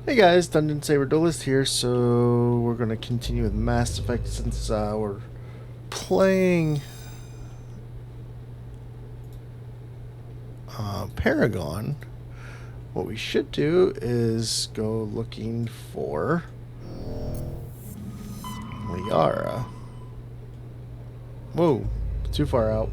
Hey guys, Dungeon Saber Duelist here. So we're gonna continue with Mass Effect since we're playing Paragon. What we should do is go looking for Liara. Whoa, too far out.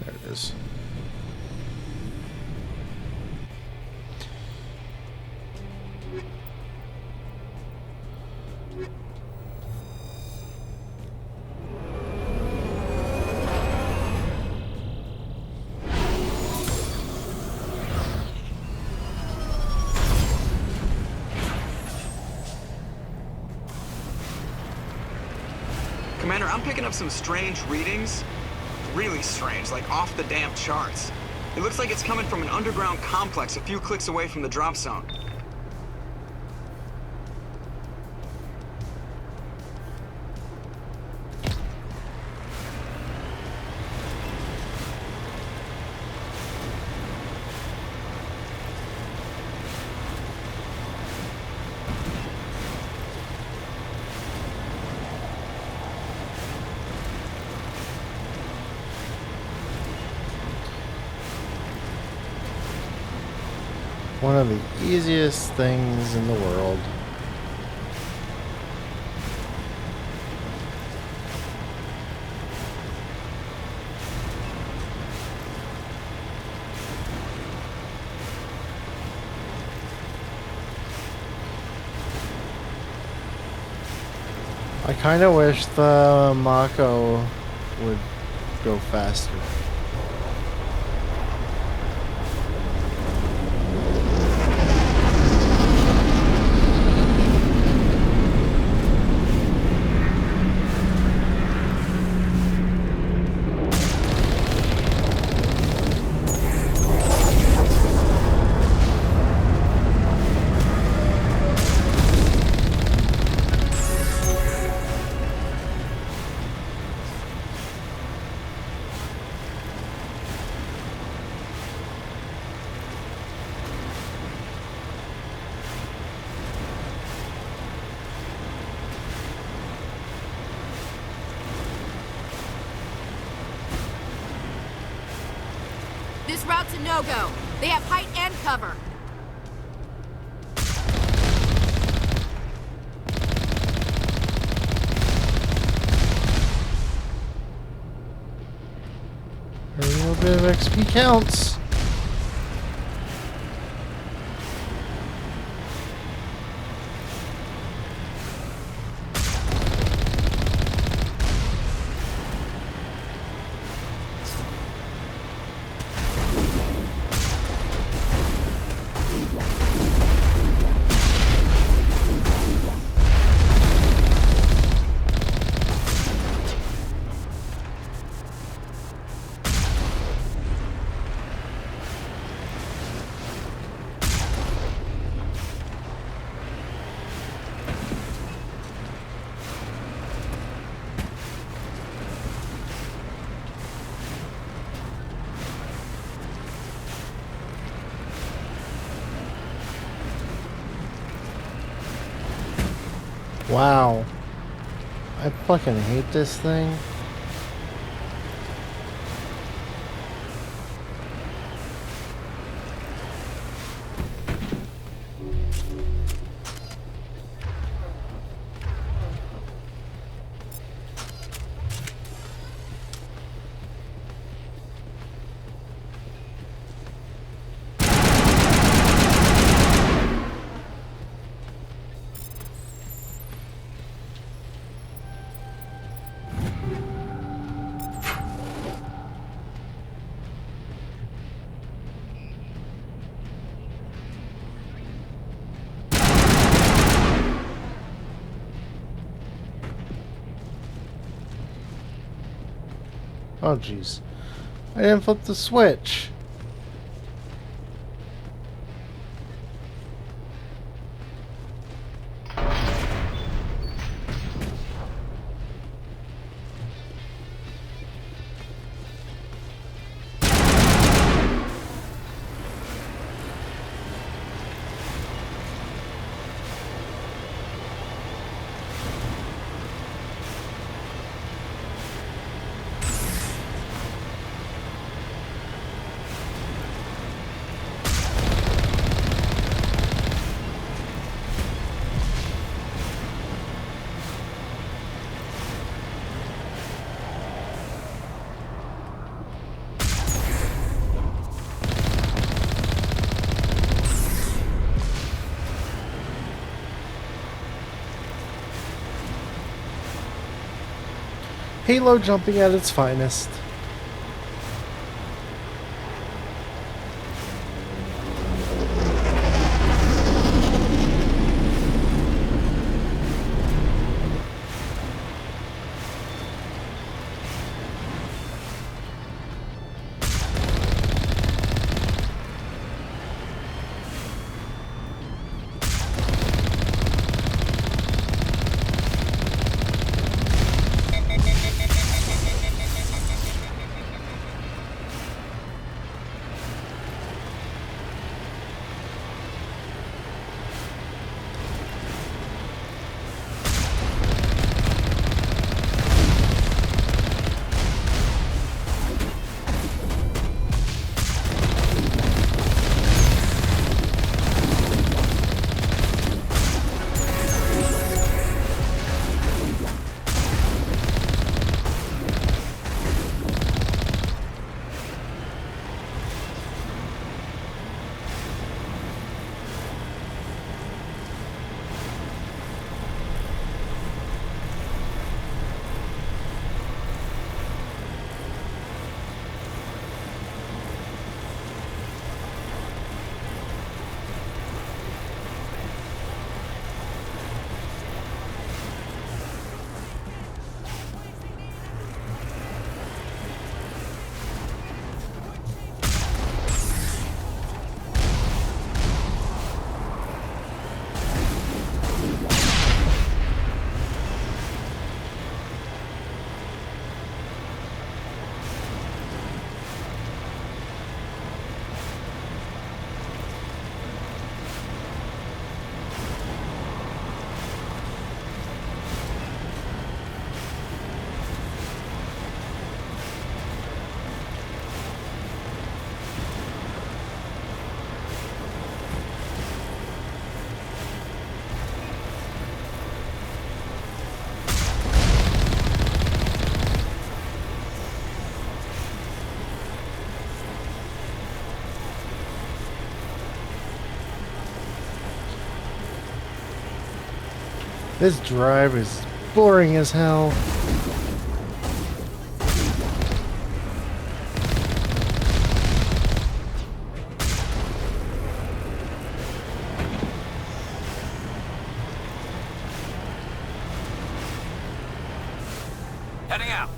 There it is. Commander, I'm picking up some strange readings. Really strange, like off the damn charts. It looks like it's coming from an underground complex a few clicks away from the drop zone. One of the easiest things in the world. I kind of wish the Mako would go faster. This route's a no-go. They have height and cover. A little bit of XP counts. Wow. I fucking hate this thing. Oh, jeez. I didn't flip the switch. Halo jumping at its finest. This drive is boring as hell. Heading out.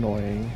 annoying.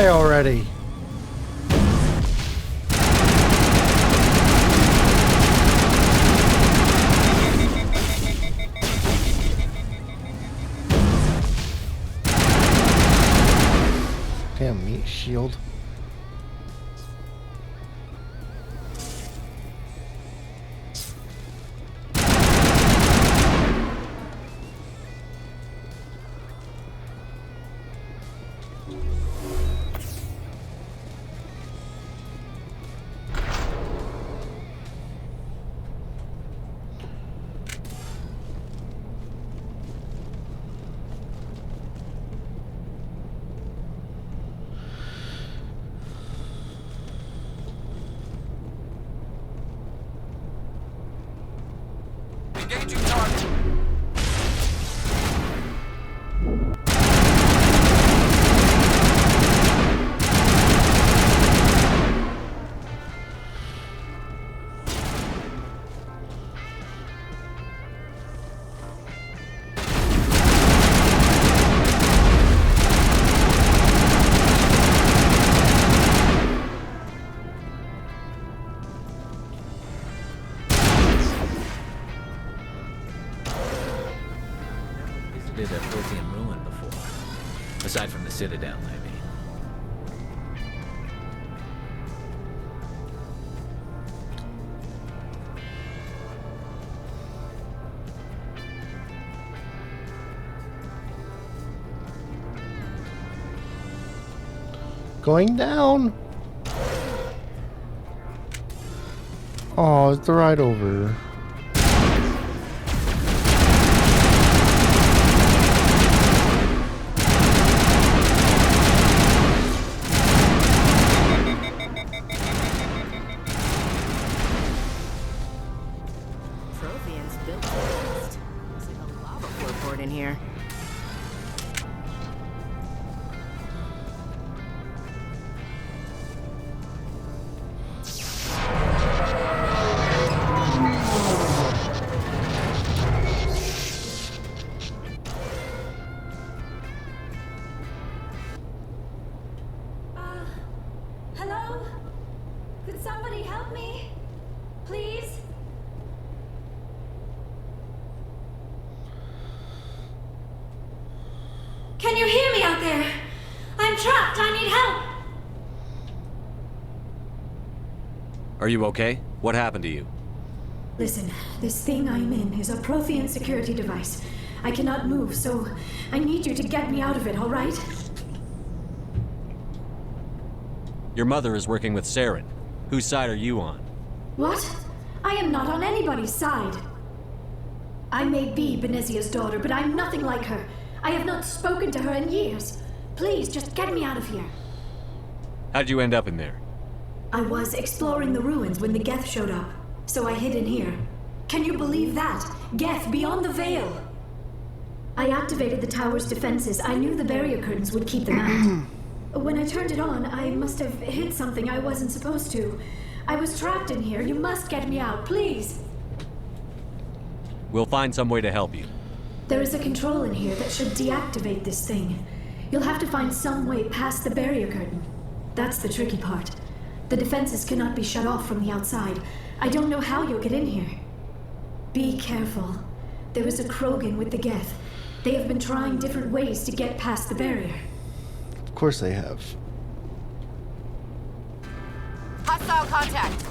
Die already. Damn meat shield. the Citadel, maybe. Going down. Oh, it's the ride over. Protheans built fast. Looks like a lava floor in here. Hello? Could somebody help me? Please? Can you hear me out there? I'm trapped. I need help. Are you okay? What happened to you? Listen, this thing I'm in is a Prothean security device. I cannot move, so I need you to get me out of it, all right? Your mother is working with Saren. Whose side are you on? What? I am not on anybody's side. I may be Benezia's daughter, but I'm nothing like her. I have not spoken to her in years. Please, just get me out of here. How'd you end up in there? I was exploring the ruins when the Geth showed up, so I hid in here. Can you believe that? Geth beyond the veil! I activated the tower's defenses. I knew the barrier curtains would keep them out. When I turned it on, I must have hit something I wasn't supposed to. I was trapped in here. You must get me out, please. We'll find some way to help you. There is a control in here that should deactivate this thing. You'll have to find some way past the barrier curtain. That's the tricky part. The defenses cannot be shut off from the outside. I don't know how you'll get in here. Be careful. There is a Krogan with the Geth. They have been trying different ways to get past the barrier. Of course they have. Hostile contact.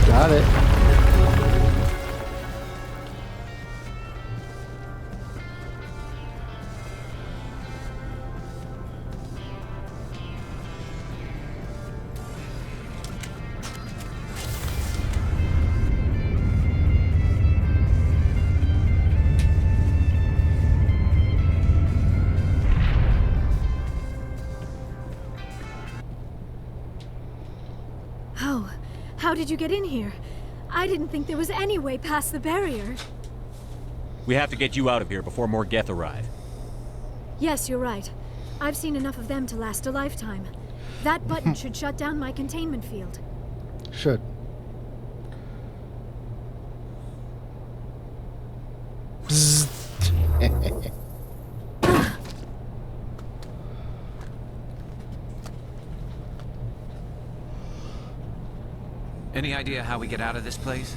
Got it. How did you get in here? I didn't think there was any way past the barrier. We have to get you out of here before more Geth arrive. Yes, you're right. I've seen enough of them to last a lifetime. That button should shut down my containment field. Should. Bzzzt. Any idea how we get out of this place?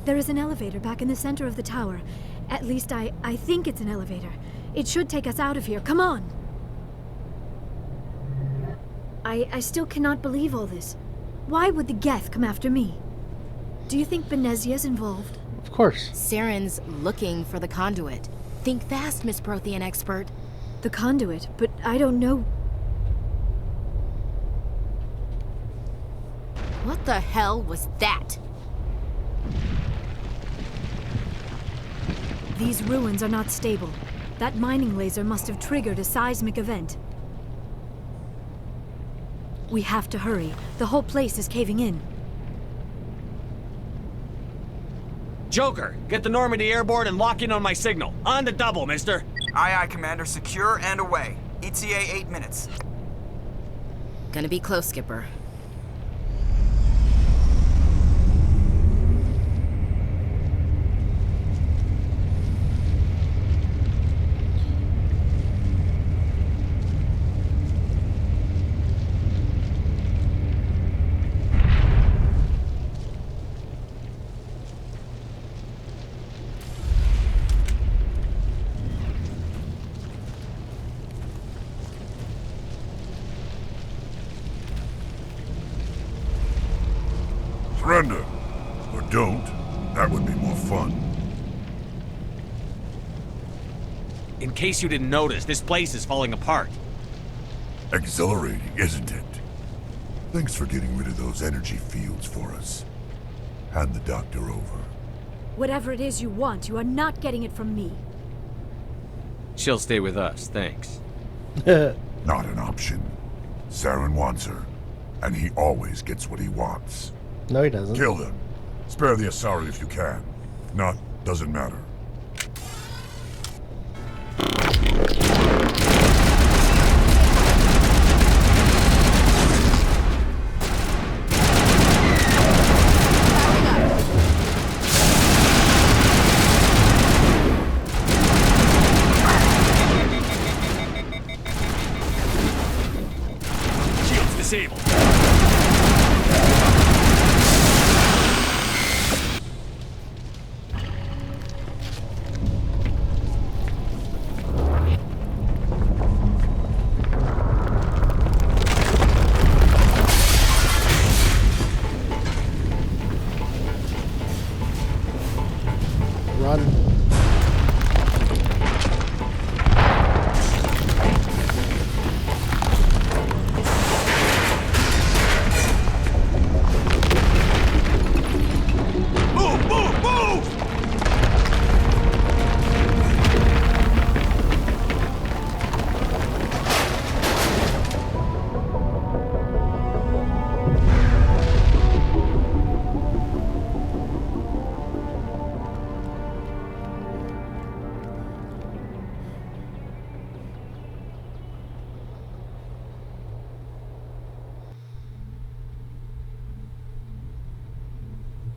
There is an elevator back in the center of the tower. At least I think it's an elevator. It should take us out of here. Come on! I still cannot believe all this. Why would the Geth come after me? Do you think Benezia's involved? Of course. Saren's looking for the conduit. Think fast, Miss Prothean expert. The conduit, but I don't know. What the hell was that? these ruins are not stable. That mining laser must have triggered a seismic event. We have to hurry. The whole place is caving in. Joker, get the Normandy airborne and lock in on my signal. On the double, mister. Aye, aye, Commander. Secure and away. ETA 8 minutes. Gonna be close, Skipper. Surrender. Or don't. That would be more fun. In case you didn't notice, this place is falling apart. Exhilarating, isn't it? Thanks for getting rid of those energy fields for us. Hand the doctor over. Whatever it is you want, you are not getting it from me. She'll stay with us, thanks. Not an option. Saren wants her, and he always gets what he wants. No, he doesn't. Kill them. Spare the Asari if you can. Not, doesn't matter. Shield's disabled. Run. Move! Move! Move!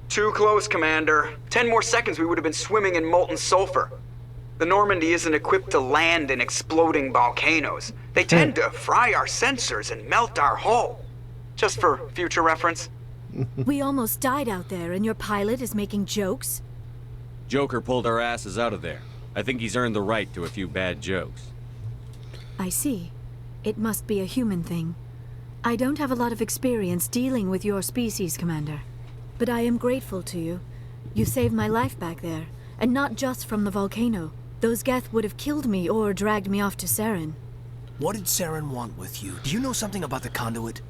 Too close, Commander. 10 more seconds we would have been swimming in molten sulfur. The Normandy isn't equipped to land in exploding volcanoes. They tend to fry our sensors and melt our hull. Just for future reference. We almost died out there, and your pilot is making jokes? Joker pulled our asses out of there. I think he's earned the right to a few bad jokes. I see. It must be a human thing. I don't have a lot of experience dealing with your species, Commander. But I am grateful to you. You saved my life back there, and not just from the volcano. Those Geth would have killed me or dragged me off to Saren. What did Saren want with you? Do you know something about the conduit?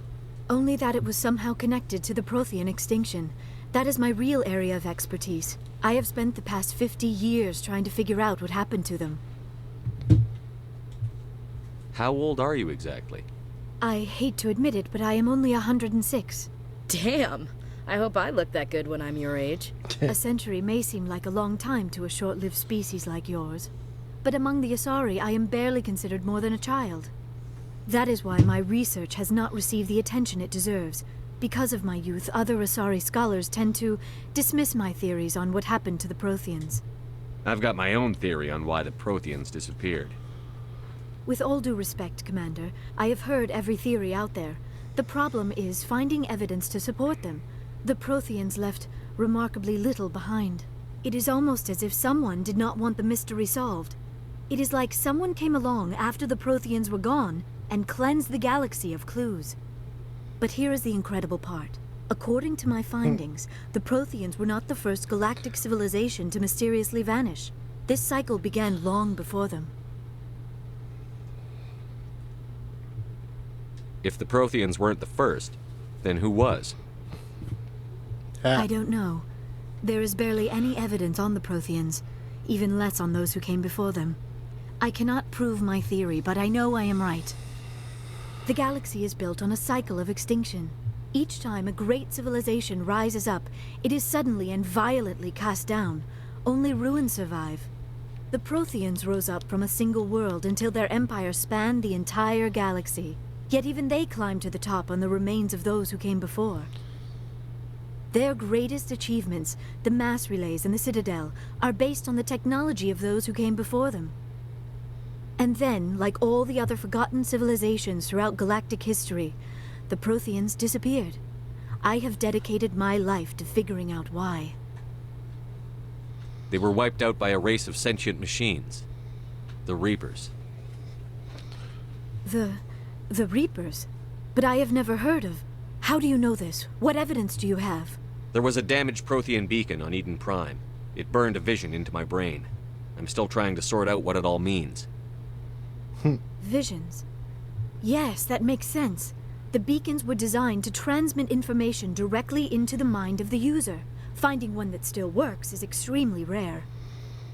Only that it was somehow connected to the Prothean extinction. That is my real area of expertise. I have spent the past 50 years trying to figure out what happened to them. How old are you exactly? I hate to admit it, but I am only 106. Damn! I hope I look that good when I'm your age. A century may seem like a long time to a short-lived species like yours. But among the Asari, I am barely considered more than a child. That is why my research has not received the attention it deserves. Because of my youth, other Asari scholars tend to dismiss my theories on what happened to the Protheans. I've got my own theory on why the Protheans disappeared. With all due respect, Commander, I have heard every theory out there. The problem is finding evidence to support them. The Protheans left remarkably little behind. It is almost as if someone did not want the mystery solved. It is like someone came along after the Protheans were gone and cleansed the galaxy of clues. But here is the incredible part. According to my findings, the Protheans were not the first galactic civilization to mysteriously vanish. This cycle began long before them. If the Protheans weren't the first, then who was? I don't know. There is barely any evidence on the Protheans. even less on those who came before them. I cannot prove my theory, but I know I am right. The galaxy is built on a cycle of extinction. Each time a great civilization rises up, it is suddenly and violently cast down. Only ruins survive. The Protheans rose up from a single world until their empire spanned the entire galaxy. Yet even they climbed to the top on the remains of those who came before. Their greatest achievements, the mass relays and the Citadel, are based on the technology of those who came before them. And then, like all the other forgotten civilizations throughout galactic history, the Protheans disappeared. I have dedicated my life to figuring out why. They were wiped out by a race of sentient machines. The Reapers. The Reapers? But I have never heard of... How do you know this? What evidence do you have? There was a damaged Prothean beacon on Eden Prime. It burned a vision into my brain. I'm still trying to sort out what it all means. Visions? Yes, that makes sense. The beacons were designed to transmit information directly into the mind of the user. Finding one that still works is extremely rare.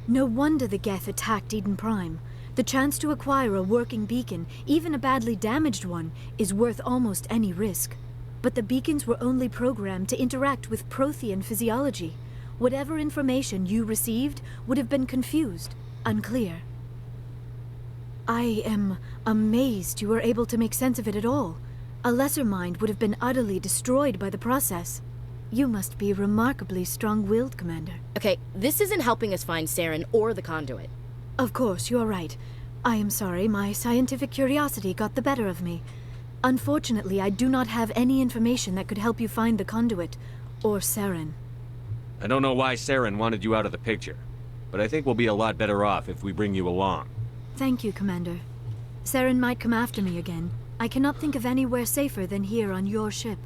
No wonder the Geth attacked Eden Prime. The chance to acquire a working beacon, even a badly damaged one, is worth almost any risk. But the beacons were only programmed to interact with Prothean physiology. Whatever information you received would have been confused, unclear. I am amazed you were able to make sense of it at all. A lesser mind would have been utterly destroyed by the process. You must be remarkably strong-willed, Commander. Okay, this isn't helping us find Saren or the conduit. Of course, you are right. I am sorry, my scientific curiosity got the better of me. Unfortunately, I do not have any information that could help you find the conduit, or Saren. I don't know why Saren wanted you out of the picture, but I think we'll be a lot better off if we bring you along. Thank you, Commander. Saren might come after me again. I cannot think of anywhere safer than here on your ship.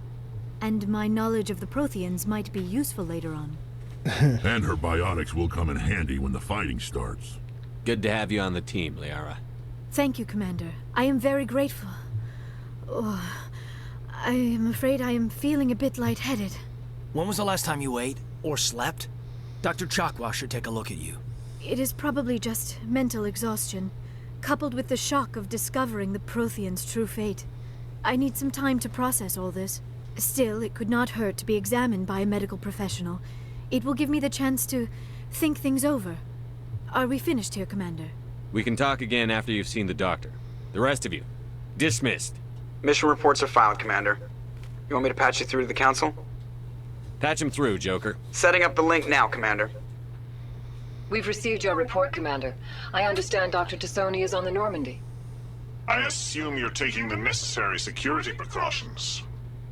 And my knowledge of the Protheans might be useful later on. And her biotics will come in handy when the fighting starts. Good to have you on the team, Liara. Thank you, Commander. I am very grateful. Oh, I am afraid I am feeling a bit lightheaded. When was the last time you ate or slept? Dr. Chakwa should take a look at you. It is probably just mental exhaustion, coupled with the shock of discovering the Protheans' true fate. I need some time to process all this. Still, it could not hurt to be examined by a medical professional. It will give me the chance to think things over. Are we finished here, Commander? We can talk again after you've seen the doctor. The rest of you, dismissed. Mission reports are filed, Commander. You want me to patch you through to the Council? Patch him through, Joker. Setting up the link now, Commander. We've received your report, Commander. I understand Dr. Tassoni is on the Normandy. I assume you're taking the necessary security precautions.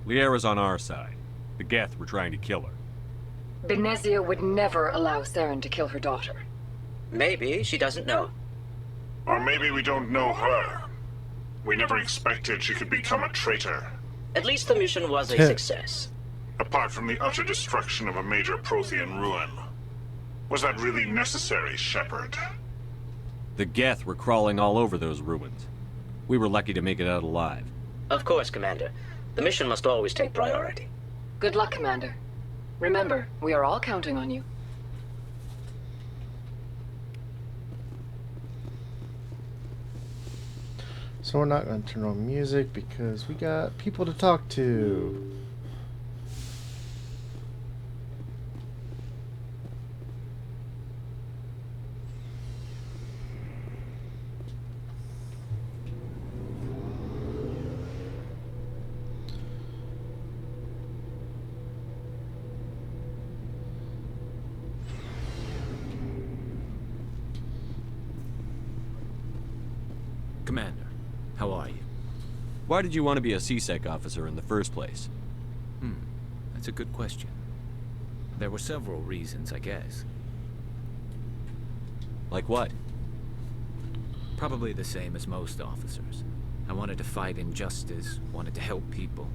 Liara's on our side. The Geth were trying to kill her. Benezia would never allow Saren to kill her daughter. Maybe she doesn't know. Or maybe we don't know her. We never expected she could become a traitor. At least the mission was a success. Apart from the utter destruction of a major Prothean ruin. Was that really necessary, Shepard? The Geth were crawling all over those ruins. We were lucky to make it out alive. Of course, Commander. The mission must always take priority. Good luck, Commander. Remember, we are all counting on you. So we're not going to turn on music because we got people to talk to. Commander, how are you? Why did you want to be a CSEC officer in the first place? That's a good question. There were several reasons, I guess. Like what? Probably the same as most officers. I wanted to fight injustice, wanted to help people.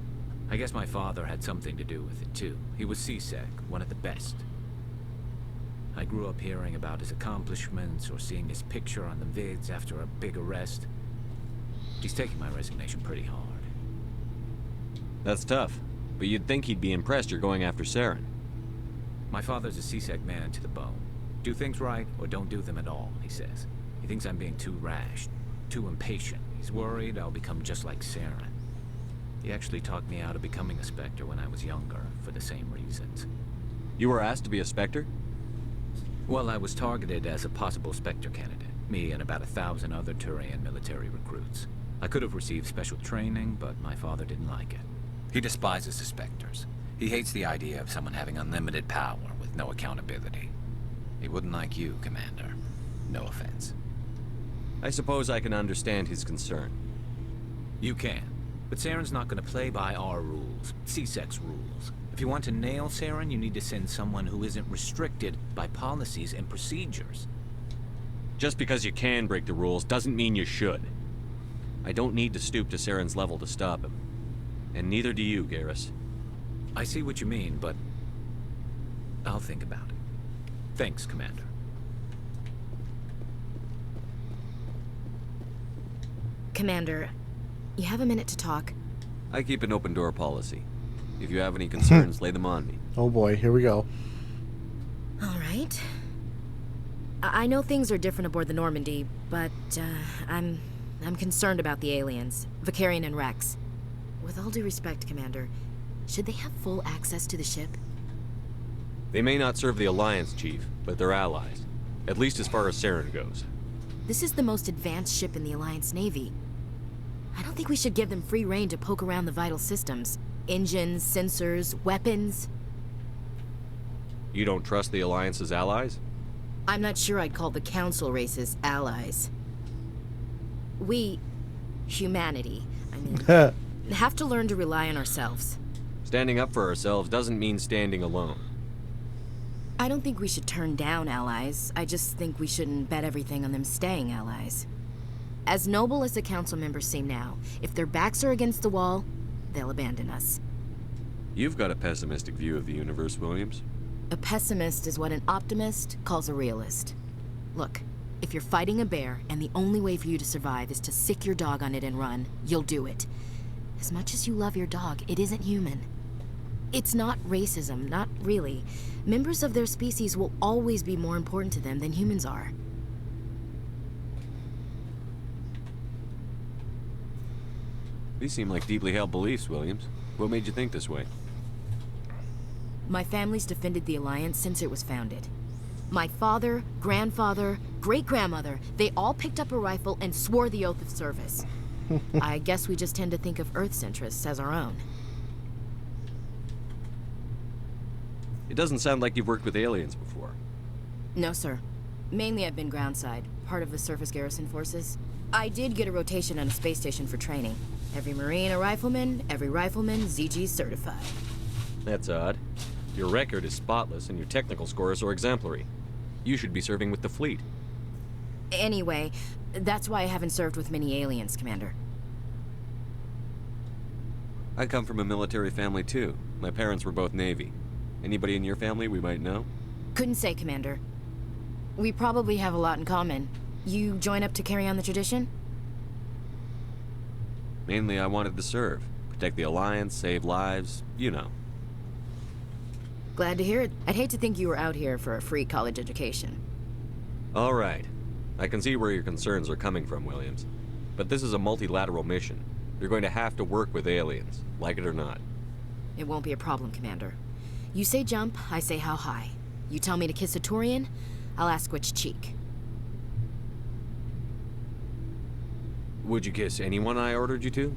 I guess my father had something to do with it too. He was CSEC, one of the best. I grew up hearing about his accomplishments or seeing his picture on the vids after a big arrest. He's taking my resignation pretty hard. That's tough, but you'd think he'd be impressed you're going after Saren. My father's a CSEC man to the bone. Do things right, or don't do them at all, he says. He thinks I'm being too rash, too impatient. He's worried I'll become just like Saren. He actually talked me out of becoming a Spectre when I was younger, for the same reasons. You were asked to be a Spectre? Well, I was targeted as a possible Spectre candidate. Me and about 1,000 other Turian military recruits. I could have received special training, but my father didn't like it. He despises the Spectres. He hates the idea of someone having unlimited power with no accountability. He wouldn't like you, Commander. No offense. I suppose I can understand his concern. You can. But Saren's not going to play by our rules, C-Sec's rules. If you want to nail Saren, you need to send someone who isn't restricted by policies and procedures. Just because you can break the rules doesn't mean you should. I don't need to stoop to Saren's level to stop him. And neither do you, Garrus. I see what you mean, but I'll think about it. Thanks, Commander. Commander, you have a minute to talk? I keep an open door policy. If you have any concerns, lay them on me. Oh boy, here we go. All right. I know things are different aboard the Normandy, but I'm concerned about the aliens, Vicarian and Rex. With all due respect, Commander, should they have full access to the ship? They may not serve the Alliance, Chief, but they're allies. At least as far as Saren goes. This is the most advanced ship in the Alliance Navy. I don't think we should give them free rein to poke around the vital systems. Engines, sensors, weapons. You don't trust the Alliance's allies? I'm not sure I'd call the Council races allies. We, humanity, I mean, have to learn to rely on ourselves. Standing up for ourselves doesn't mean standing alone. I don't think we should turn down allies. I just think we shouldn't bet everything on them staying allies. As noble as the Council members seem now, if their backs are against the wall, they'll abandon us. You've got a pessimistic view of the universe, Williams. A pessimist is what an optimist calls a realist. Look, if you're fighting a bear and the only way for you to survive is to sick your dog on it and run, you'll do it. As much as you love your dog, it isn't human. It's not racism, not really. Members of their species will always be more important to them than humans are. These seem like deeply held beliefs, Williams. What made you think this way? My family's defended the Alliance since it was founded. My father, grandfather, great-grandmother, they all picked up a rifle and swore the oath of service. I guess we just tend to think of Earth's interests as our own. It doesn't sound like you've worked with aliens before. No, sir. Mainly I've been groundside, part of the surface garrison forces. I did get a rotation on a space station for training. Every Marine a rifleman, every rifleman ZG certified. That's odd. Your record is spotless and your technical scores are exemplary. You should be serving with the fleet. Anyway, that's why I haven't served with many aliens, Commander. I come from a military family too. My parents were both Navy. Anybody in your family we might know? Couldn't say, Commander. We probably have a lot in common. You join up to carry on the tradition? Mainly I wanted to serve. Protect the Alliance, save lives, you know. Glad to hear it. I'd hate to think you were out here for a free college education. All right. I can see where your concerns are coming from, Williams. But this is a multilateral mission. You're going to have to work with aliens, like it or not. It won't be a problem, Commander. You say jump, I say how high. You tell me to kiss a Turian, I'll ask which cheek. Would you kiss anyone I ordered you to?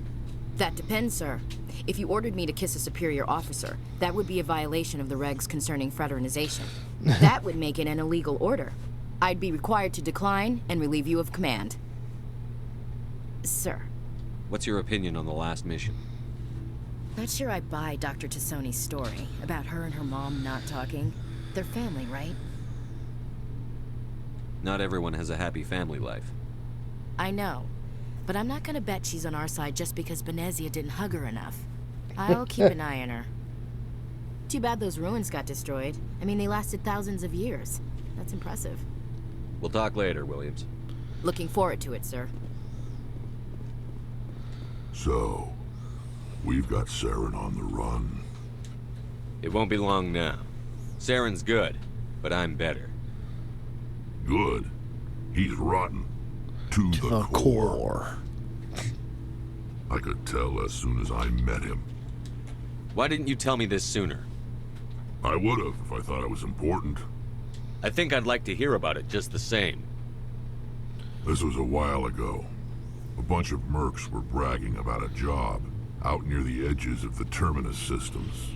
That depends, sir. If you ordered me to kiss a superior officer, that would be a violation of the regs concerning fraternization. That would make it an illegal order. I'd be required to decline and relieve you of command. Sir. What's your opinion on the last mission? Not sure I buy Dr. Tassoni's story about her and her mom not talking. They're family, right? Not everyone has a happy family life. I know. But I'm not gonna bet she's on our side just because Benezia didn't hug her enough. I'll keep an eye on her. Too bad those ruins got destroyed. I mean, they lasted thousands of years. That's impressive. We'll talk later, Williams. Looking forward to it, sir. So, we've got Saren on the run. It won't be long now. Saren's good, but I'm better. good. He's rotten. To the core. I could tell as soon as I met him. Why didn't you tell me this sooner? I would have if I thought it was important. I think I'd like to hear about it just the same. This was a while ago. A bunch of mercs were bragging about a job out near the edges of the Terminus systems.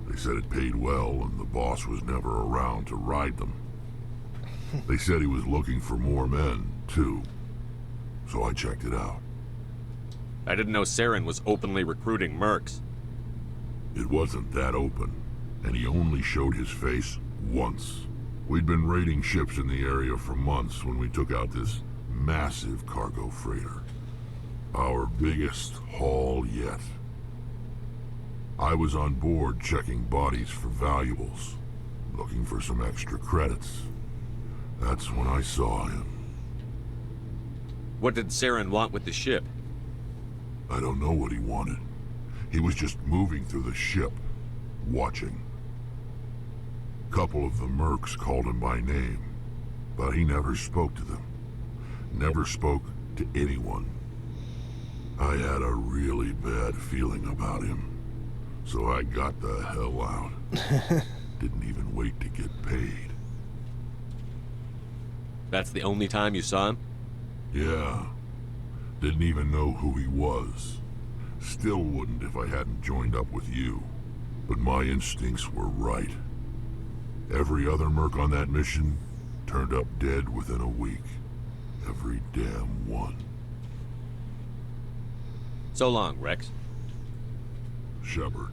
They said it paid well and the boss was never around to ride them. They said he was looking for more men, too. So I checked it out. I didn't know Saren was openly recruiting mercs. It wasn't that open, and he only showed his face once. We'd been raiding ships in the area for months when we took out this massive cargo freighter. Our biggest haul yet. I was on board checking bodies for valuables, looking for some extra credits. That's when I saw him. What did Saren want with the ship? I don't know what he wanted. He was just moving through the ship, watching. A couple of the mercs called him by name, but he never spoke to them. Never spoke to anyone. I had a really bad feeling about him, so I got the hell out. Didn't even wait to get paid. That's the only time you saw him? Yeah. Didn't even know who he was. Still wouldn't if I hadn't joined up with you. But my instincts were right. Every other merc on that mission turned up dead within a week. Every damn one. So long, Rex. Shepard.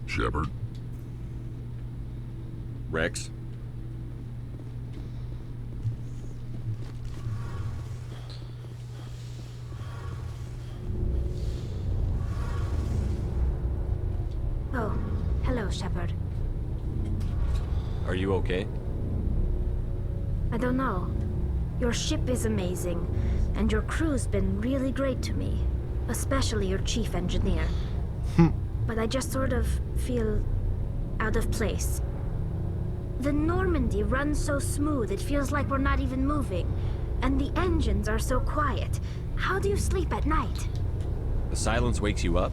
Shepard? Rex? Oh, hello, Shepard. Are you okay? I don't know. Your ship is amazing, and your crew's been really great to me. Especially your chief engineer. But I just sort of feel out of place. The Normandy runs so smooth it feels like we're not even moving. And the engines are so quiet. How do you sleep at night? The silence wakes you up?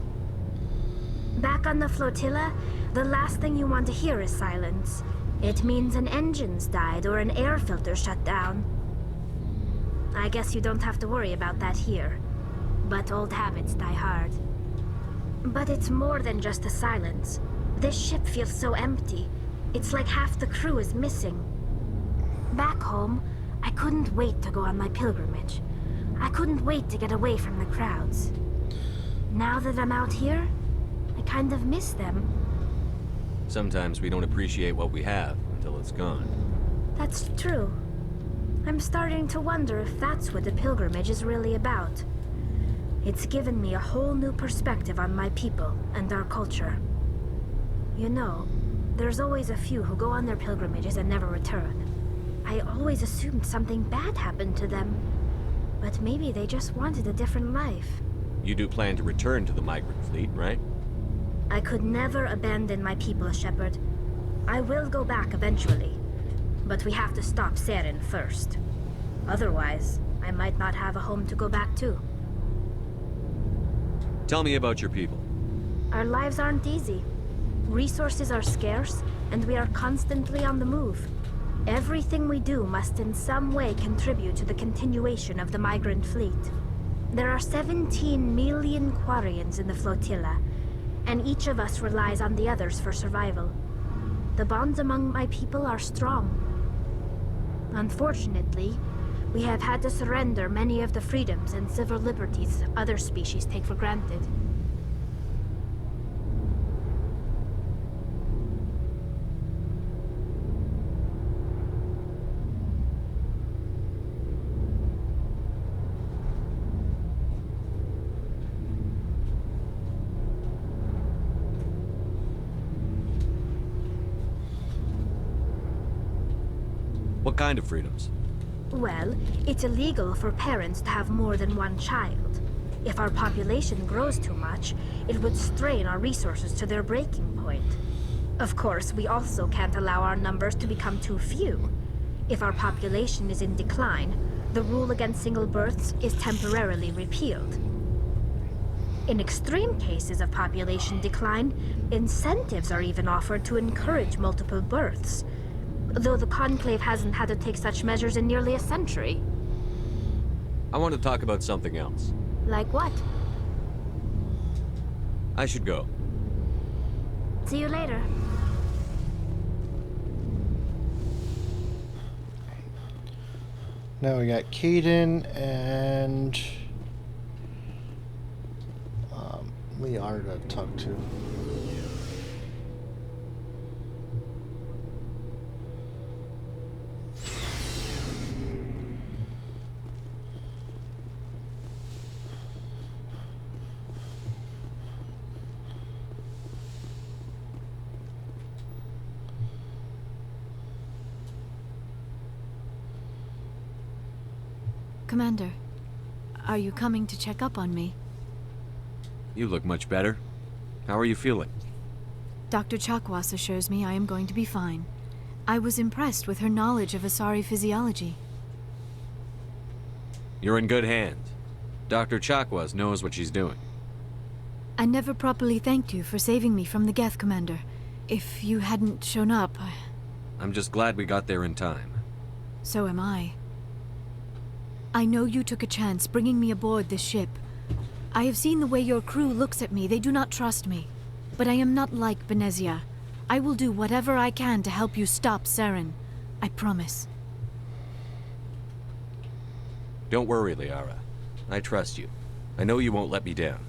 Back on the flotilla, the last thing you want to hear is silence. It means an engine's died or an air filter shut down. I guess you don't have to worry about that here. But old habits die hard. But it's more than just the silence. This ship feels so empty. It's like half the crew is missing. Back home, I couldn't wait to go on my pilgrimage. I couldn't wait to get away from the crowds. Now that I'm out here, I kind of miss them. Sometimes we don't appreciate what we have until it's gone. That's true. I'm starting to wonder if that's what the pilgrimage is really about. It's given me a whole new perspective on my people and our culture. You know, there's always a few who go on their pilgrimages and never return. I always assumed something bad happened to them. But maybe they just wanted a different life. You do plan to return to the migrant fleet, right? I could never abandon my people, Shepard. I will go back eventually. But we have to stop Saren first. Otherwise, I might not have a home to go back to. Tell me about your people. Our lives aren't easy. Resources are scarce, and we are constantly on the move. Everything we do must in some way contribute to the continuation of the migrant fleet. There are 17 million Quarians in the flotilla, and each of us relies on the others for survival. The bonds among my people are strong. Unfortunately, we have had to surrender many of the freedoms and civil liberties other species take for granted. What kind of freedoms? Well, it's illegal for parents to have more than one child. If our population grows too much, it would strain our resources to their breaking point. Of course, we also can't allow our numbers to become too few. If our population is in decline, the rule against single births is temporarily repealed. In extreme cases of population decline, incentives are even offered to encourage multiple births, though the Conclave hasn't had to take such measures in nearly a century. I want to talk about something else. Like what? I should go. See you later. Now we got Caden and Liara to talk to. Commander, are you coming to check up on me? You look much better. How are you feeling? Dr. Chakwas assures me I am going to be fine. I was impressed with her knowledge of Asari physiology. You're in good hands. Dr. Chakwas knows what she's doing. I never properly thanked you for saving me from the Geth, Commander. If you hadn't shown up, I'm just glad we got there in time. So am I. I know you took a chance bringing me aboard this ship. I have seen the way your crew looks at me. They do not trust me. But I am not like Benezia. I will do whatever I can to help you stop Saren. I promise. Don't worry, Liara. I trust you. I know you won't let me down.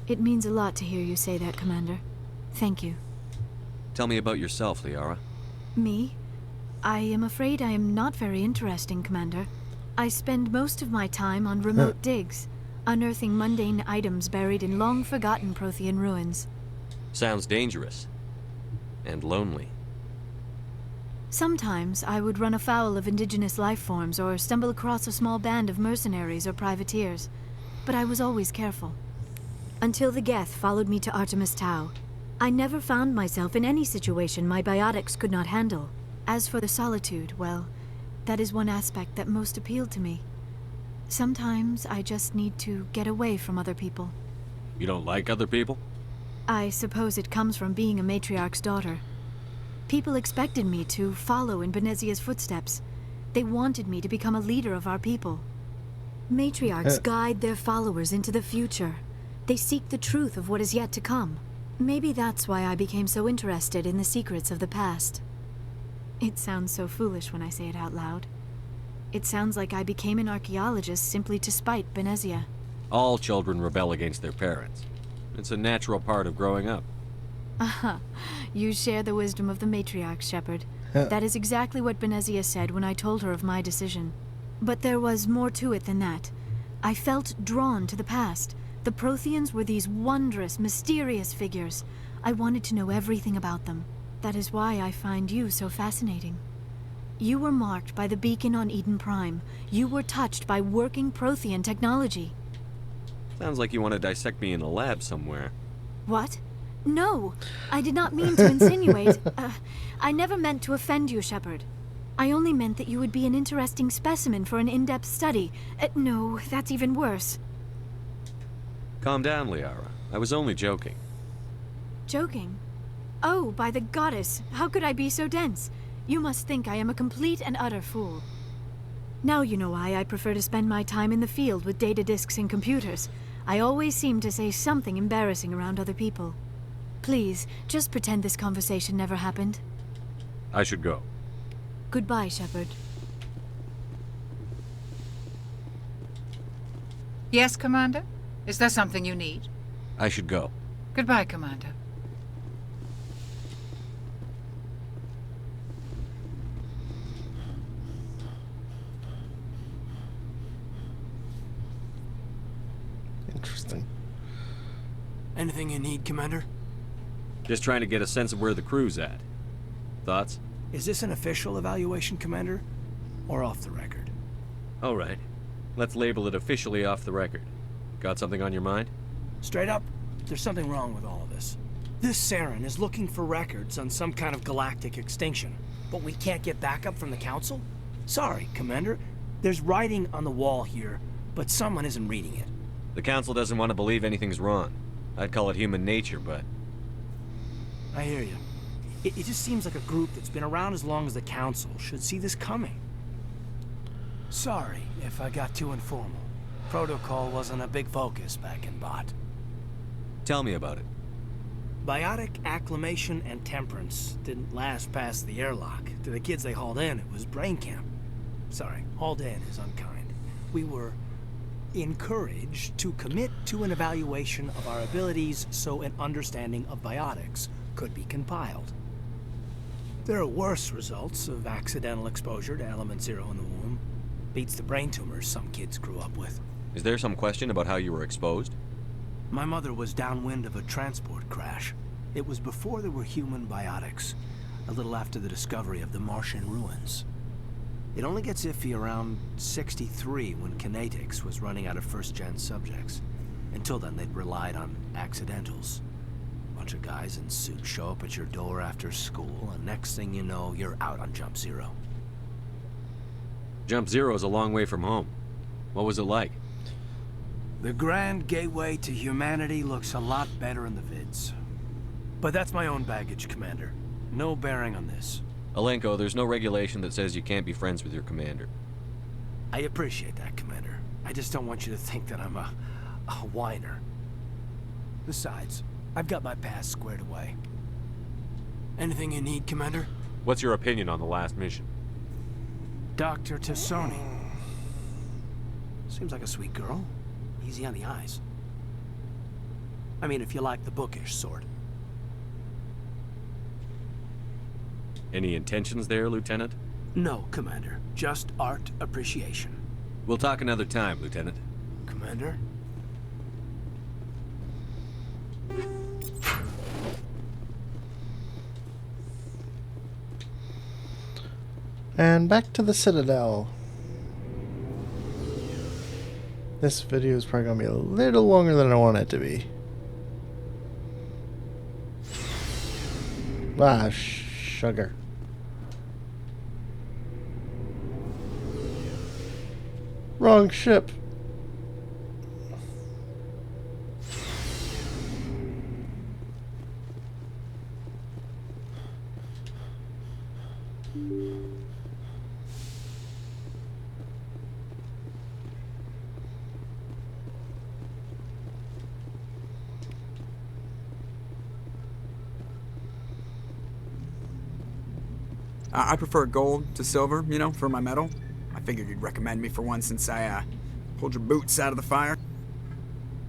It means a lot to hear you say that, Commander. Thank you. Tell me about yourself, Liara. Me? I am afraid I am not very interesting, Commander. I spend most of my time on remote digs, unearthing mundane items buried in long-forgotten Prothean ruins. Sounds dangerous. And lonely. Sometimes I would run afoul of indigenous life forms or stumble across a small band of mercenaries or privateers, but I was always careful. Until the Geth followed me to Artemis Tau, I never found myself in any situation my biotics could not handle. As for the solitude, well, that is one aspect that most appealed to me. Sometimes I just need to get away from other people. You don't like other people? I suppose it comes from being a matriarch's daughter. People expected me to follow in Benezia's footsteps. They wanted me to become a leader of our people. Matriarchs guide their followers into the future. They seek the truth of what is yet to come. Maybe that's why I became so interested in the secrets of the past. It sounds so foolish when I say it out loud. It sounds like I became an archaeologist simply to spite Benezia. All children rebel against their parents. It's a natural part of growing up. Aha, you share the wisdom of the matriarch, Shepard. That is exactly what Benezia said when I told her of my decision. But there was more to it than that. I felt drawn to the past. The Protheans were these wondrous, mysterious figures. I wanted to know everything about them. That is why I find you so fascinating. You were marked by the beacon on Eden Prime. You were touched by working Prothean technology. Sounds like you want to dissect me in a lab somewhere. What? No! I did not mean to insinuate. I never meant to offend you, Shepard. I only meant that you would be an interesting specimen for an in-depth study. No, that's even worse. Calm down, Liara. I was only joking. Joking? Oh, by the goddess, how could I be so dense? You must think I am a complete and utter fool. Now you know why I prefer to spend my time in the field with data disks and computers. I always seem to say something embarrassing around other people. Please, just pretend this conversation never happened. I should go. Goodbye, Shepard. Yes, Commander? Is there something you need? I should go. Goodbye, Commander. Interesting. Anything you need, Commander? Just trying to get a sense of where the crew's at. Thoughts? Is this an official evaluation, Commander? Or off the record? All right. Let's label it officially off the record. Got something on your mind? Straight up, there's something wrong with all of this. This Saren is looking for records on some kind of galactic extinction, but we can't get backup from the Council? Sorry, Commander. There's writing on the wall here, but someone isn't reading it. The Council doesn't want to believe anything's wrong. I'd call it human nature, but... I hear you. It just seems like a group that's been around as long as the Council should see this coming. Sorry if I got too informal. Protocol wasn't a big focus back in Bot. Tell me about it. Biotic acclimation and temperance didn't last past the airlock. To the kids they hauled in, it was brain camp. Sorry, hauled in is unkind. We were encouraged to commit to an evaluation of our abilities so an understanding of biotics could be compiled. There are worse results of accidental exposure to element 0 in the womb. Beats the brain tumors some kids grew up with. Is there some question about how you were exposed? My mother was downwind of a transport crash. It was before there were human biotics, a little after the discovery of the Martian ruins. It only gets iffy around 63 when Kinetics was running out of first-gen subjects. Until then, they'd relied on accidentals. Bunch of guys in suits show up at your door after school, and next thing you know, you're out on Jump Zero. Jump Zero is a long way from home. What was it like? The grand gateway to humanity looks a lot better in the vids. But that's my own baggage, Commander. No bearing on this. Alenko, there's no regulation that says you can't be friends with your commander. I appreciate that, Commander. I just don't want you to think that I'm a whiner. Besides, I've got my past squared away. Anything you need, Commander? What's your opinion on the last mission? Dr. Tassoni. Seems like a sweet girl. Easy on the eyes. I mean, if you like the bookish sort. Any intentions there, Lieutenant? No, Commander. Just art appreciation. We'll talk another time, Lieutenant. Commander? And back to the Citadel. This video is probably going to be a little longer than I want it to be. Ah, sugar. Wrong ship. I prefer gold to silver, you know, for my medal. I figured you'd recommend me for one since I, pulled your boots out of the fire.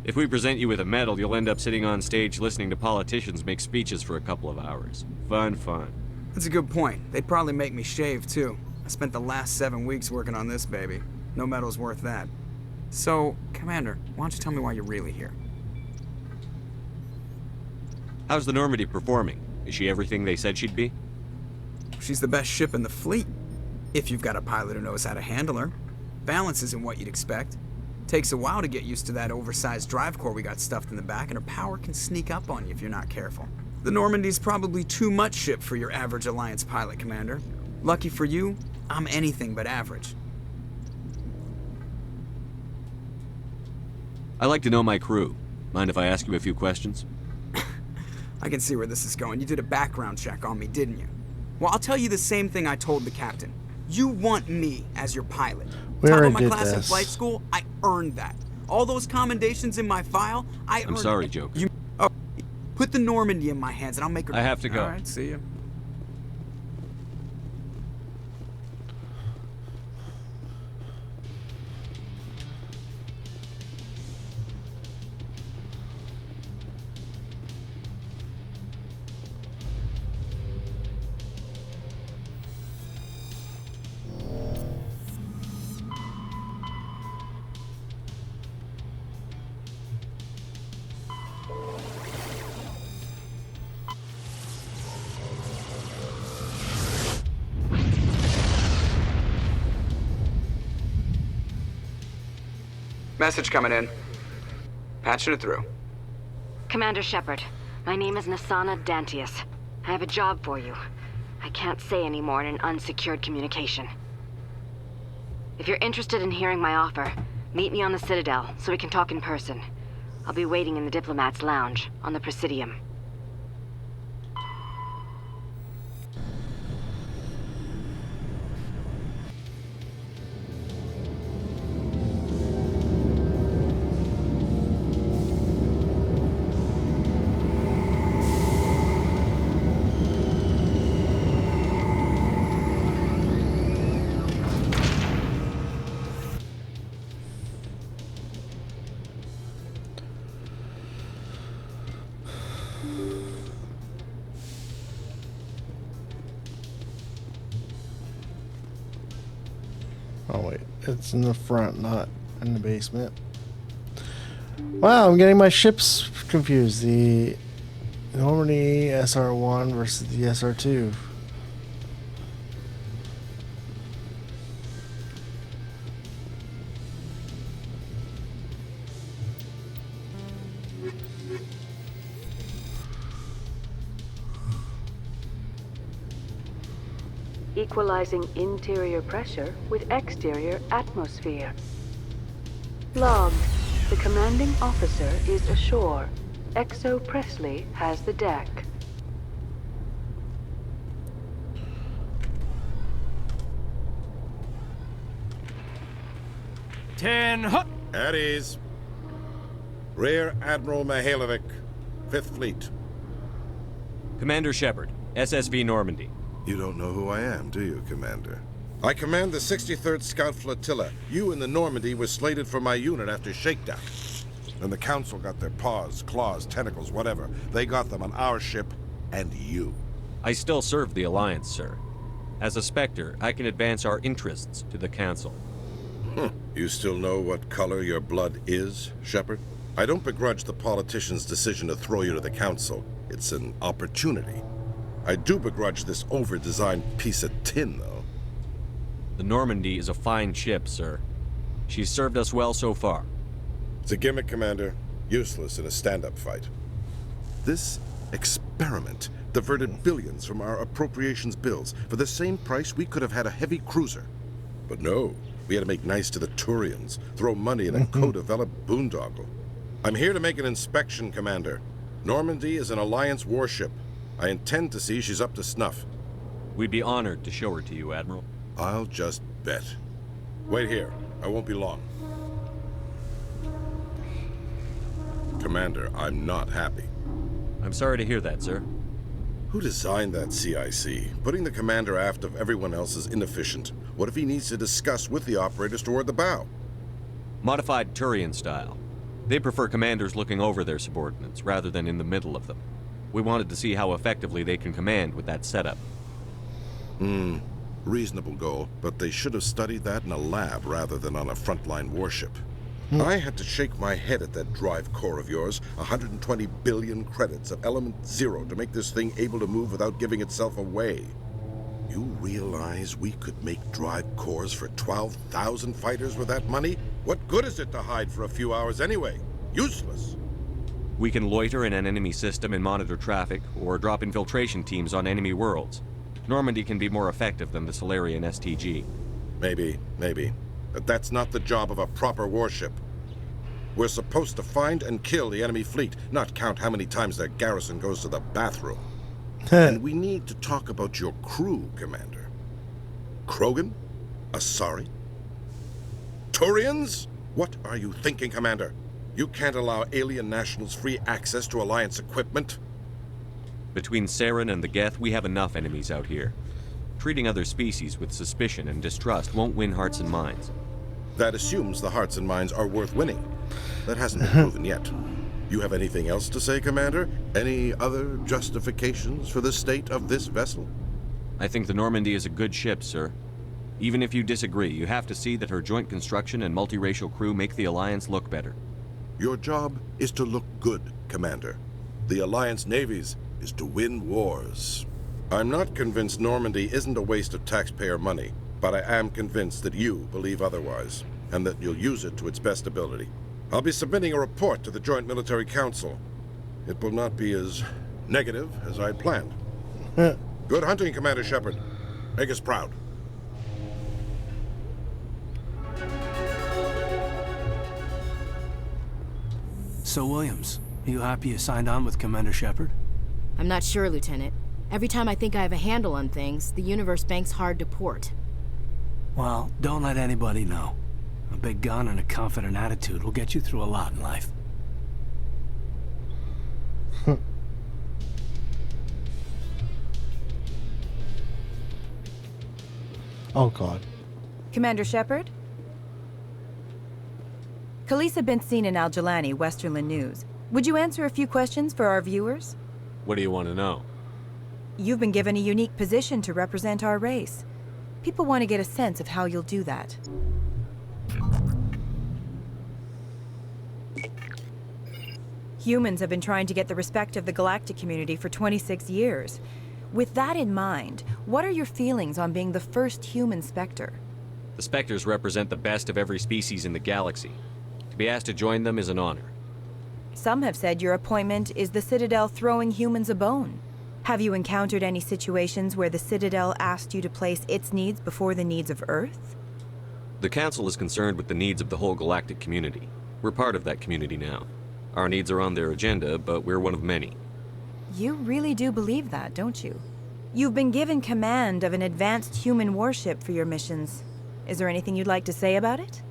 If we present you with a medal, you'll end up sitting on stage listening to politicians make speeches for a couple of hours. Fun. That's a good point. They'd probably make me shave, too. I spent the last 7 weeks working on this baby. No medal's worth that. So, Commander, why don't you tell me why you're really here? How's the Normandy performing? Is she everything they said she'd be? She's the best ship in the fleet. If you've got a pilot who knows how to handle her. Balance isn't what you'd expect. Takes a while to get used to that oversized drive core we got stuffed in the back, and her power can sneak up on you if you're not careful. The Normandy's probably too much ship for your average Alliance pilot, Commander. Lucky for you, I'm anything but average. I like to know my crew. Mind if I ask you a few questions? I can see where this is going. You did a background check on me, didn't you? Well, I'll tell you the same thing I told the captain. You want me as your pilot. We Top of already my did class in this. flight school, I earned that. All those commendations in my file, I earned. I'm sorry, Joker. Put the Normandy in my hands and I'll make her. I have to go. All right, see you. Message coming in. Patching it through. Commander Shepard, My name is Nasana Dantius. I have a job for you. I can't say any more in an unsecured communication. If you're interested in hearing my offer, meet me on the Citadel so we can talk in person. I'll be waiting in the Diplomat's Lounge on the Presidium. Oh wait, it's in the front, not in the basement. Wow, I'm getting my ships confused. The Normandy SR-1 versus the SR-2. Equalizing interior pressure with exterior atmosphere. Logged. The commanding officer is ashore. Exo Presley has the deck. At ease. Rear Admiral Mihailovic, 5th Fleet. Commander Shepard, SSV Normandy. You don't know who I am, do you, Commander? I command the 63rd Scout Flotilla. You and the Normandy were slated for my unit after shakedown. And the Council got their paws, claws, tentacles, whatever. They got them on our ship and you. I still serve the Alliance, sir. As a Spectre, I can advance our interests to the Council. You still know what color your blood is, Shepard? I don't begrudge the politician's decision to throw you to the Council. It's an opportunity. I do begrudge this over-designed piece of tin, though. The Normandy is a fine ship, sir. She's served us well so far. It's a gimmick, Commander. Useless in a stand-up fight. This experiment diverted billions from our appropriations bills. For the same price, we could have had a heavy cruiser. But no, we had to make nice to the Turians, throw money in a co-developed boondoggle. I'm here to make an inspection, Commander. Normandy is an Alliance warship. I intend to see she's up to snuff. We'd be honored to show her to you, Admiral. I'll just bet. Wait here. I won't be long. Commander, I'm not happy. I'm sorry to hear that, sir. Who designed that CIC? Putting the commander aft of everyone else is inefficient. What if he needs to discuss with the operators toward the bow? Modified Turian style. They prefer commanders looking over their subordinates rather than in the middle of them. We wanted to see how effectively they can command with that setup. Reasonable goal, but they should have studied that in a lab rather than on a frontline warship. I had to shake my head at that drive core of yours. 120 billion credits of element 0 to make this thing able to move without giving itself away. You realize we could make drive cores for 12,000 fighters with that money? What good is it to hide for a few hours anyway? Useless. We can loiter in an enemy system and monitor traffic, or drop infiltration teams on enemy worlds. Normandy can be more effective than the Solarian STG. Maybe. But that's not the job of a proper warship. We're supposed to find and kill the enemy fleet, not count how many times their garrison goes to the bathroom. And we need to talk about your crew, Commander. Krogan? Asari? Turians? What are you thinking, Commander? You can't allow alien nationals free access to Alliance equipment? Between Saren and the Geth, we have enough enemies out here. Treating other species with suspicion and distrust won't win hearts and minds. That assumes the hearts and minds are worth winning. That hasn't been proven yet. You have anything else to say, Commander? Any other justifications for the state of this vessel? I think the Normandy is a good ship, sir. Even if you disagree, you have to see that her joint construction and multiracial crew make the Alliance look better. Your job is to look good, Commander. The Alliance navies is to win wars. I'm not convinced Normandy isn't a waste of taxpayer money, but I am convinced that you believe otherwise, and that you'll use it to its best ability. I'll be submitting a report to the Joint Military Council. It will not be as negative as I'd planned. Good hunting, Commander Shepard. Make us proud. So, Williams, you happy you signed on with Commander Shepard? I'm not sure, Lieutenant. Every time I think I have a handle on things, the universe banks hard to port. Well, don't let anybody know. A big gun and a confident attitude will get you through a lot in life. Oh, God. Commander Shepard? Khaleesa been seen in Al-Jalani, Westerland News. Would you answer a few questions for our viewers? What do you want to know? You've been given a unique position to represent our race. People want to get a sense of how you'll do that. Humans have been trying to get the respect of the galactic community for 26 years. With that in mind, what are your feelings on being the first human Spectre? The Spectres represent the best of every species in the galaxy. To be asked to join them is an honor. Some have said your appointment is the Citadel throwing humans a bone. Have you encountered any situations where the Citadel asked you to place its needs before the needs of Earth? The Council is concerned with the needs of the whole galactic community. We're part of that community now. Our needs are on their agenda, but we're one of many. You really do believe that, don't you? You've been given command of an advanced human warship for your missions. Is there anything you'd like to say about it?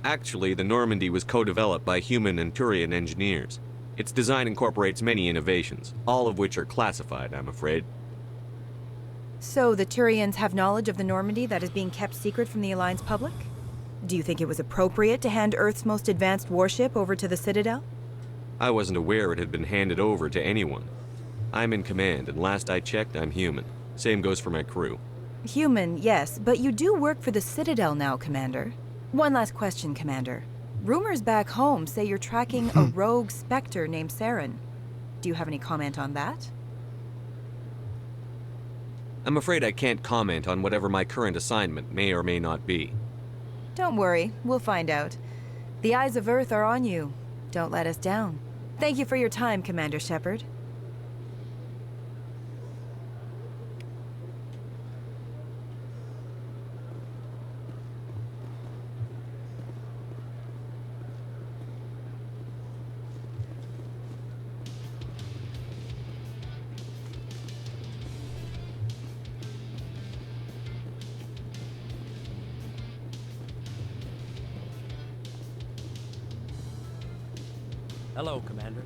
Actually, the Normandy was co-developed by human and Turian engineers. Its design incorporates many innovations, all of which are classified, I'm afraid. So the Turians have knowledge of the Normandy that is being kept secret from the Alliance public? Do you think it was appropriate to hand Earth's most advanced warship over to the Citadel? I wasn't aware it had been handed over to anyone. I'm in command, and last I checked, I'm human. Same goes for my crew. Human, yes, but you do work for the Citadel now, Commander. One last question, Commander. Rumors back home say you're tracking a rogue Spectre named Saren. Do you have any comment on that? I'm afraid I can't comment on whatever my current assignment may or may not be. Don't worry, we'll find out. The eyes of Earth are on you. Don't let us down. Thank you for your time, Commander Shepard. Hello, Commander.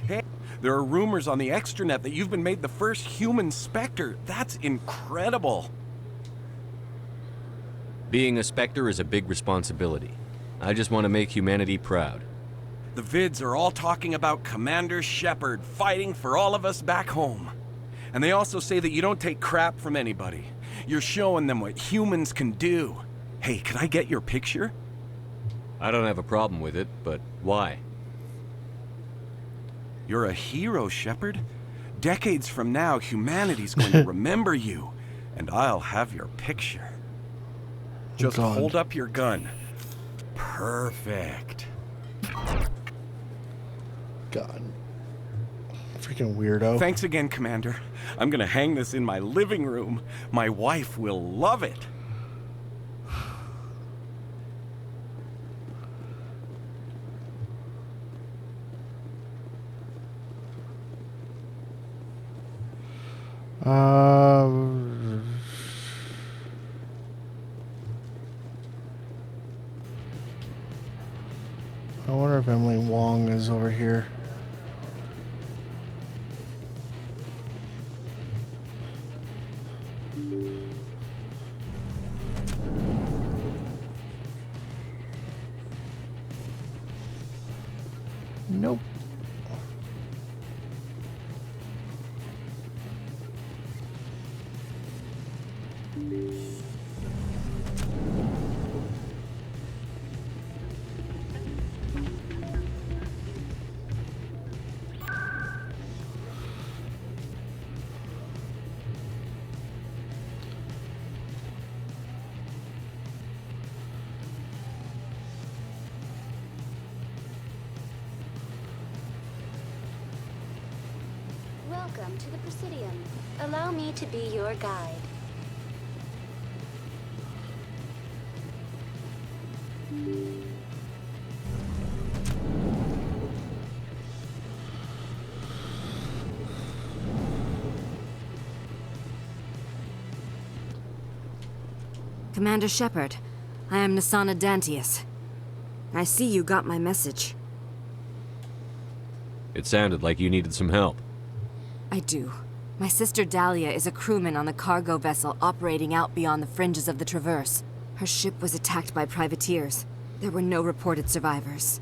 Hey, there are rumors on the extranet that you've been made the first human Spectre. That's incredible. Being a Spectre is a big responsibility. I just want to make humanity proud. The vids are all talking about Commander Shepard fighting for all of us back home. And they also say that you don't take crap from anybody. You're showing them what humans can do. Hey, can I get your picture? I don't have a problem with it, but why? You're a hero, Shepard. Decades from now, humanity's going to remember you, and I'll have your picture. Just hold up your gun. Perfect. God. Freaking weirdo. Thanks again, Commander. I'm gonna hang this in my living room. My wife will love it. I wonder if Emily Wong is over here. Nope. Welcome to the Presidium. Allow me to be your guide. Commander Shepard, I am Nasana Dantius. I see you got my message. It sounded like you needed some help. I do. My sister Dahlia is a crewman on the cargo vessel operating out beyond the fringes of the Traverse. Her ship was attacked by privateers. There were no reported survivors.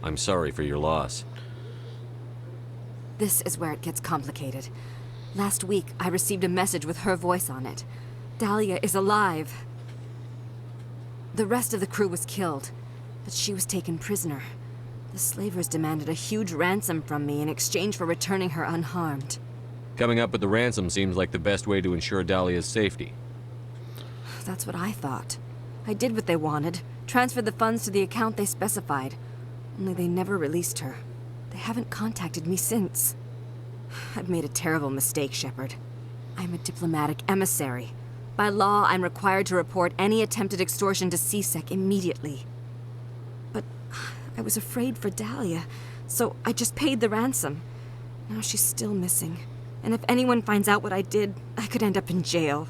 I'm sorry for your loss. This is where it gets complicated. Last week, I received a message with her voice on it. Dahlia is alive. The rest of the crew was killed, but she was taken prisoner. The slavers demanded a huge ransom from me in exchange for returning her unharmed. Coming up with the ransom seems like the best way to ensure Dahlia's safety. That's what I thought. I did what they wanted, transferred the funds to the account they specified. Only they never released her. They haven't contacted me since. I've made a terrible mistake, Shepard. I'm a diplomatic emissary. By law, I'm required to report any attempted extortion to CSEC immediately. But I was afraid for Dahlia, so I just paid the ransom. Now she's still missing. And if anyone finds out what I did, I could end up in jail.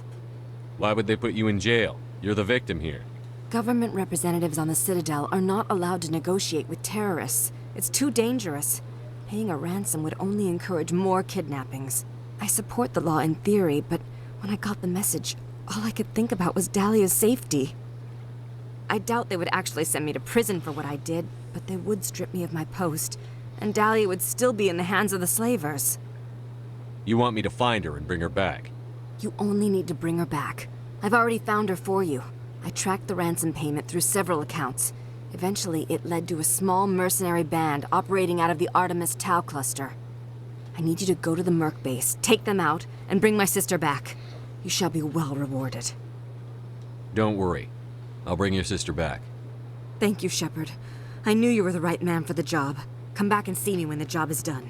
Why would they put you in jail? You're the victim here. Government representatives on the Citadel are not allowed to negotiate with terrorists. It's too dangerous. Paying a ransom would only encourage more kidnappings. I support the law in theory, but when I got the message, all I could think about was Dahlia's safety. I doubt they would actually send me to prison for what I did, but they would strip me of my post, and Dahlia would still be in the hands of the slavers. You want me to find her and bring her back? You only need to bring her back. I've already found her for you. I tracked the ransom payment through several accounts. Eventually, it led to a small mercenary band operating out of the Artemis Tau cluster. I need you to go to the Merc base, take them out, and bring my sister back. You shall be well rewarded. Don't worry. I'll bring your sister back. Thank you, Shepard. I knew you were the right man for the job. Come back and see me when the job is done.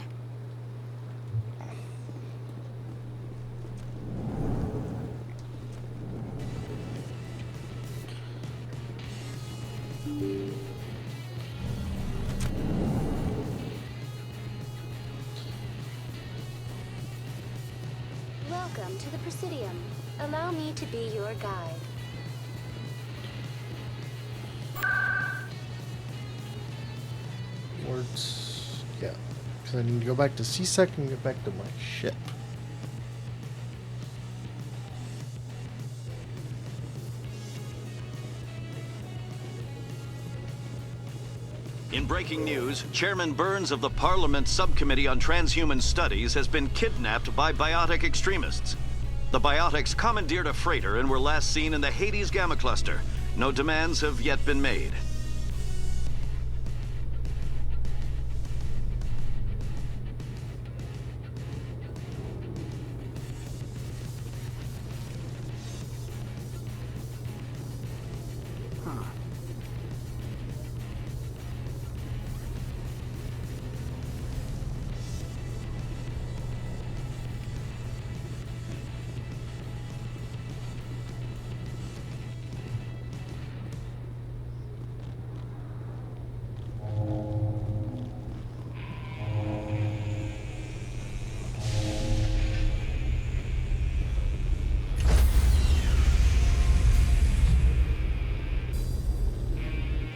Welcome to the Presidium. Allow me to be your guide. Words. Yeah. Because I need to go back to CSEC and get back to my ship. In breaking news, Chairman Burns of the Parliament Subcommittee on Transhuman Studies has been kidnapped by biotic extremists. The biotics commandeered a freighter and were last seen in the Hades Gamma Cluster. No demands have yet been made.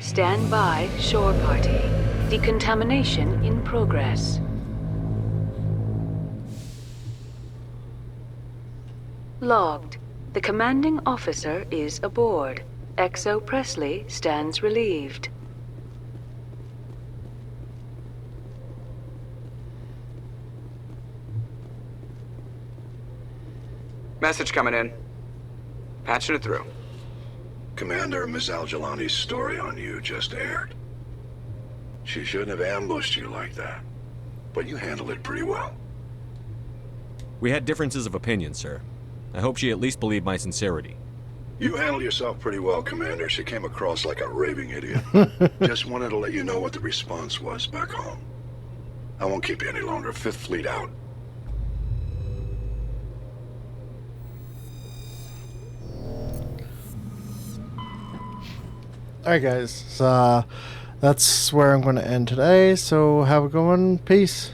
Stand by, shore party. Decontamination in progress. Logged. The commanding officer is aboard. XO Presley stands relieved. Message coming in. Patching it through. Commander, Miss Al-Jalani's story on you just aired. She shouldn't have ambushed you like that, but you handled it pretty well. We had differences of opinion, sir. I hope she at least believed my sincerity. You handled yourself pretty well, Commander. She came across like a raving idiot. Just wanted to let you know what the response was back home. I won't keep you any longer. Fifth Fleet out. Alright guys, so that's where I'm going to end today, so have a good one, peace.